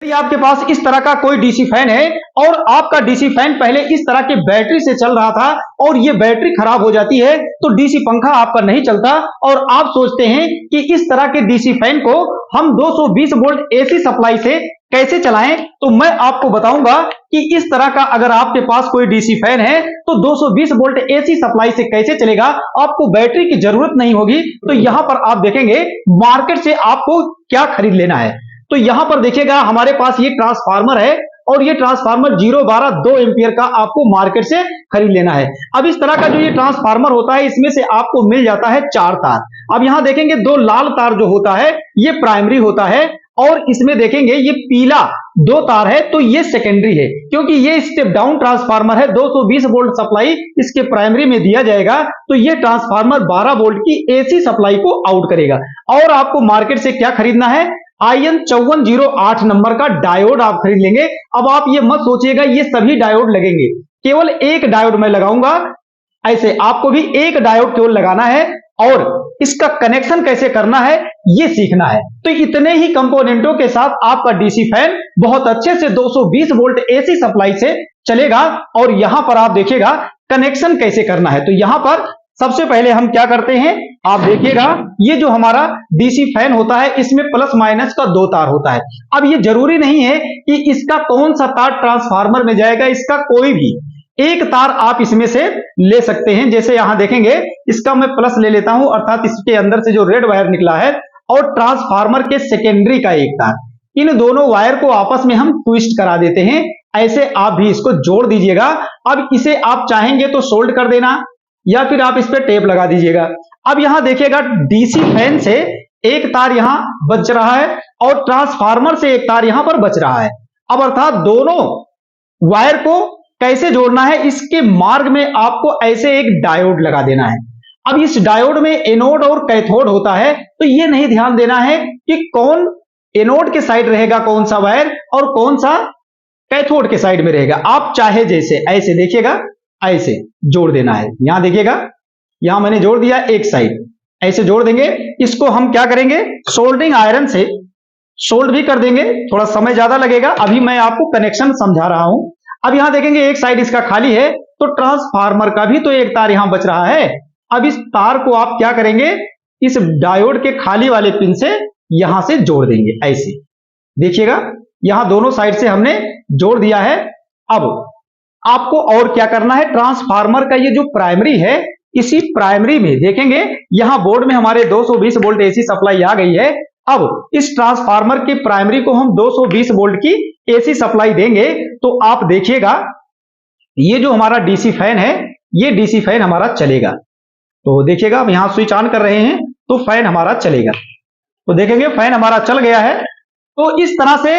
यदि आपके पास इस तरह का कोई डीसी फैन है और आपका डीसी फैन पहले इस तरह के बैटरी से चल रहा था और ये बैटरी खराब हो जाती है तो डीसी पंखा आपका नहीं चलता और आप सोचते हैं कि इस तरह के डीसी फैन को हम 220 वोल्ट एसी सप्लाई से कैसे चलाएं, तो मैं आपको बताऊंगा कि इस तरह का अगर आपके पास कोई डीसी फैन है तो 220 वोल्ट एसी सप्लाई से कैसे चलेगा। आपको बैटरी की जरूरत नहीं होगी। तो यहां पर आप देखेंगे मार्केट से आपको क्या खरीद लेना है। तो यहां पर देखिएगा हमारे पास ये ट्रांसफार्मर है और ये ट्रांसफार्मर 012 2 एम्पियर का आपको मार्केट से खरीद लेना है। अब इस तरह का जो ये ट्रांसफार्मर होता है इसमें से आपको मिल जाता है 4 तार। अब यहां देखेंगे 2 लाल तार जो होता है ये प्राइमरी होता है और इसमें देखेंगे ये पीला 2 तार है तो ये सेकेंडरी है, क्योंकि ये स्टेप डाउन ट्रांसफार्मर है। 220 वोल्ट सप्लाई इसके प्राइमरी में दिया जाएगा तो ये ट्रांसफार्मर 12 वोल्ट की एसी सप्लाई को आउट करेगा। और आपको मार्केट से क्या खरीदना है, IN 5408 नंबर का डायोड आप खरीद लेंगे। अब आप ये मत सोचिएगा ये सभी डायोड लगेंगे, केवल एक डायोड मैं लगाऊंगा। ऐसे आपको भी एक डायोड केवल लगाना है और इसका कनेक्शन कैसे करना है ये सीखना है। तो इतने ही कंपोनेंटों के साथ आपका डीसी फैन बहुत अच्छे से 220 वोल्ट एसी सप्लाई से चलेगा। और यहां पर आप देखिएगा कनेक्शन कैसे करना है। तो यहां पर सबसे पहले हम क्या करते हैं, आप देखिएगा ये जो हमारा डीसी फैन होता है इसमें प्लस माइनस का 2 तार होता है। अब ये जरूरी नहीं है कि इसका कौन सा तार ट्रांसफार्मर में जाएगा, इसका कोई भी एक तार आप इसमें से ले सकते हैं। जैसे यहां देखेंगे इसका मैं प्लस ले लेता हूं, अर्थात इसके अंदर से जो रेड वायर निकला है और ट्रांसफार्मर के सेकेंडरी का एक तार, इन दोनों वायर को आपस में हम ट्विस्ट करा देते हैं। ऐसे आप भी इसको जोड़ दीजिएगा। अब इसे आप चाहेंगे तो सोल्ड कर देना या फिर आप इस पे टेप लगा दीजिएगा। अब यहां देखिएगा डीसी फैन से एक तार यहां बच रहा है और ट्रांसफार्मर से एक तार यहां पर बच रहा है। अब अर्थात दोनों वायर को कैसे जोड़ना है, इसके मार्ग में आपको ऐसे एक डायोड लगा देना है। अब इस डायोड में एनोड और कैथोड होता है, तो ये नहीं ध्यान देना है कि कौन एनोड के साइड रहेगा कौन सा वायर और कौन सा कैथोड के साइड में रहेगा। आप चाहे जैसे ऐसे देखिएगा ऐसे जोड़ देना है। यहां देखिएगा यहां मैंने जोड़ दिया एक साइड, ऐसे जोड़ देंगे। इसको हम क्या करेंगे, सोल्डरिंग आयरन से सोल्ड भी कर देंगे, थोड़ा समय ज्यादा लगेगा। अभी मैं आपको कनेक्शन समझा रहा हूं। अब यहां देखेंगे एक साइड इसका खाली है तो ट्रांसफार्मर का भी तो एक तार यहां बच रहा है। अब इस तार को आप क्या करेंगे, इस डायोड के खाली वाले पिन से यहां से जोड़ देंगे। ऐसे देखिएगा यहां दोनों साइड से हमने जोड़ दिया है। अब आपको और क्या करना है, ट्रांसफार्मर का ये जो प्राइमरी है इसी प्राइमरी में देखेंगे यहां बोर्ड में हमारे 220 वोल्ट एसी सप्लाई आ गई है। अब इस ट्रांसफार्मर के प्राइमरी को हम 220 वोल्ट की एसी सप्लाई देंगे तो आप देखिएगा ये जो हमारा डीसी फैन है ये डीसी फैन हमारा चलेगा। तो देखिएगा हम यहां स्विच ऑन कर रहे हैं तो फैन हमारा चलेगा। तो देखेंगे फैन हमारा चल गया है। तो इस तरह से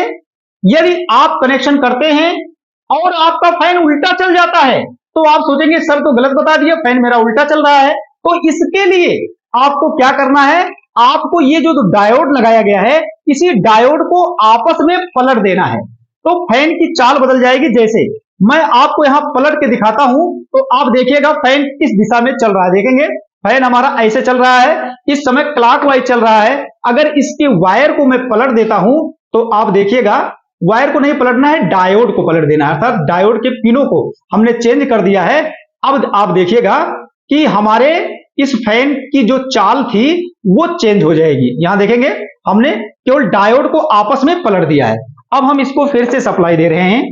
यदि आप कनेक्शन करते हैं और आपका फैन उल्टा चल जाता है तो आप सोचेंगे सर तो गलत बता दिया, फैन मेरा उल्टा चल रहा है। तो इसके लिए आपको क्या करना है, आपको ये जो डायोड लगाया गया है इसी डायोड को आपस में पलट देना है तो फैन की चाल बदल जाएगी। जैसे मैं आपको यहां पलट के दिखाता हूं तो आप देखिएगा फैन किस दिशा में चल रहा है। देखेंगे फैन हमारा ऐसे चल रहा है, इस समय क्लॉकवाइज चल रहा है। अगर इसके वायर को मैं पलट देता हूं तो आप देखिएगा वायर को नहीं पलटना है, डायोड को पलट देना है, अर्थात डायोड के पिनों को हमने चेंज कर दिया है। अब आप देखिएगा कि हमारे इस फैन की जो चाल थी वो चेंज हो जाएगी। यहां देखेंगे हमने केवल डायोड को आपस में पलट दिया है। अब हम इसको फिर से सप्लाई दे रहे हैं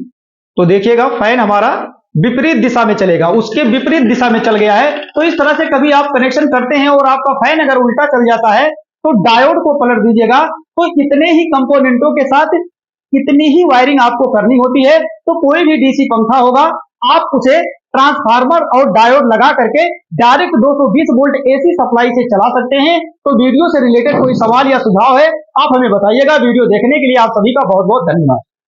तो देखिएगा फैन हमारा विपरीत दिशा में चलेगा, उसके विपरीत दिशा में चल गया है। तो इस तरह से कभी आप कनेक्शन करते हैं और आपका फैन अगर उल्टा चल जाता है तो डायोड को पलट दीजिएगा। तो इतने ही कंपोनेंटों के साथ इतनी ही वायरिंग आपको करनी होती है। तो कोई भी डीसी पंखा होगा आप उसे ट्रांसफार्मर और डायोड लगा करके डायरेक्ट 220 वोल्ट एसी सप्लाई से चला सकते हैं। तो वीडियो से रिलेटेड कोई सवाल या सुझाव है आप हमें बताइएगा। वीडियो देखने के लिए आप सभी का बहुत बहुत धन्यवाद।